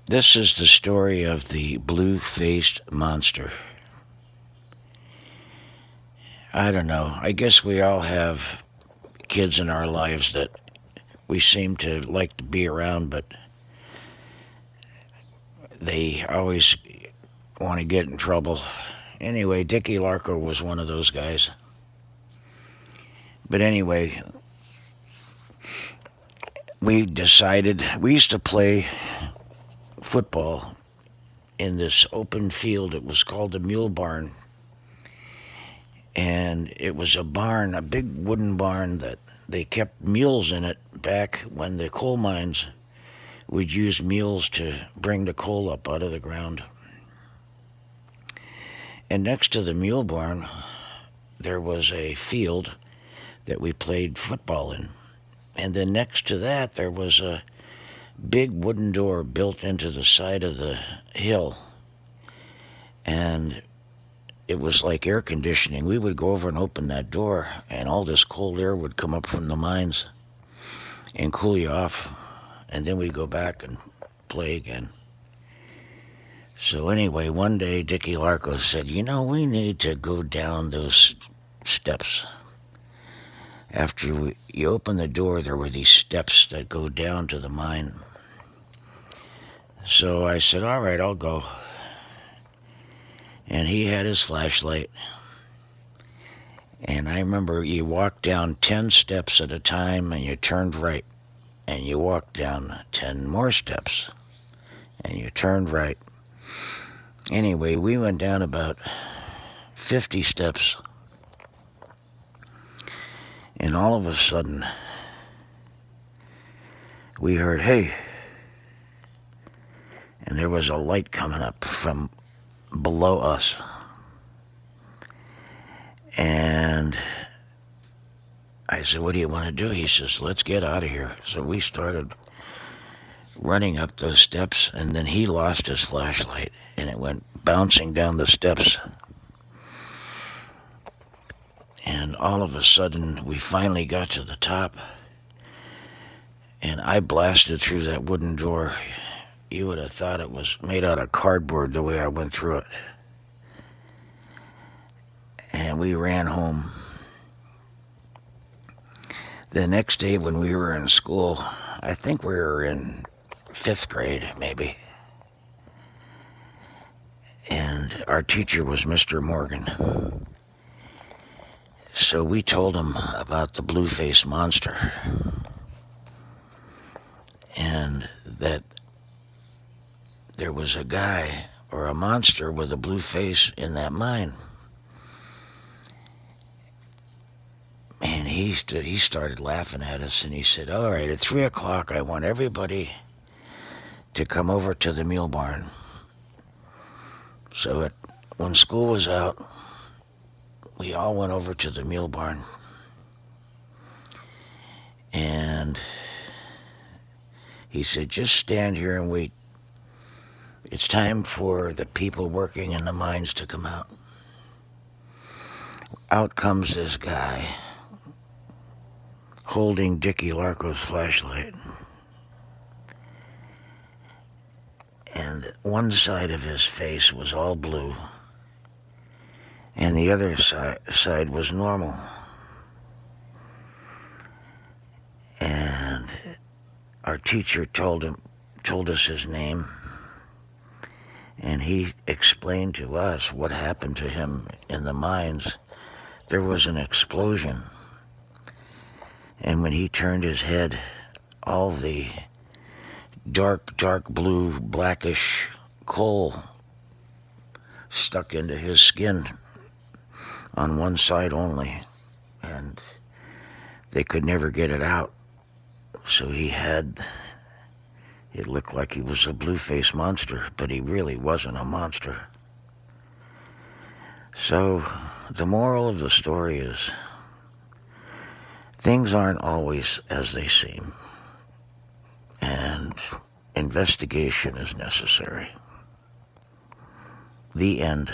This is the story of the blue-faced monster. I don't know. I guess we all have kids in our lives that we seem to like to be around, but they always want to get in trouble. Anyway, Dickie Larko was one of those guys. But anyway, we decided we used to play football in this open field. It was called the Mule Barn. And it was a barn, a big wooden barn that they kept mules in it back when the coal mines would use mules to bring the coal up out of the ground. And next to the mule barn, there was a field that we played football in. And then next to that, there was a big wooden door built into the side of the hill. And it was like air conditioning. We would go over and open that door, and all this cold air would come up from the mines and cool you off. And then we'd go back and play again. So anyway, one day Dickie Larko said, we need to go down those steps. After you open the door, there were these steps that go down to the mine. So I said, all right, I'll go. And he had his flashlight. And I remember you walked down 10 steps at a time, and you turned right. And you walked down 10 more steps, and you turned right. Anyway, we went down about 50 steps. And all of a sudden, we heard, hey. And there was a light coming up from below us. And I said, what do you want to do? He says, let's get out of here. So we started running up those steps, and then he lost his flashlight, and it went bouncing down the steps. And all of a sudden, we finally got to the top, and I blasted through that wooden door. You would have thought it was made out of cardboard the way I went through it. And we ran home. The next day when we were in school, I think we were in 5th grade, maybe. And our teacher was Mr. Morgan. So we told him about the blue-faced monster. And that there was a guy or a monster with a blue face in that mine. And he started laughing at us, and he said, all right, at 3 o'clock, I want everybody to come over to the mule barn. So when school was out, we all went over to the mule barn. And he said, just stand here and wait. It's time for the people working in the mines to come out. Out comes this guy holding Dickie Larko's flashlight. And one side of his face was all blue, and the other side was normal. And our teacher told us his name, and he explained to us what happened to him in the mines. There was an explosion, and when he turned his head, all the dark blue, blackish coal stuck into his skin on one side only, and they could never get it out. So it looked like he was a blue-faced monster, but he really wasn't a monster. So the moral of the story is, things aren't always as they seem, and investigation is necessary. The end.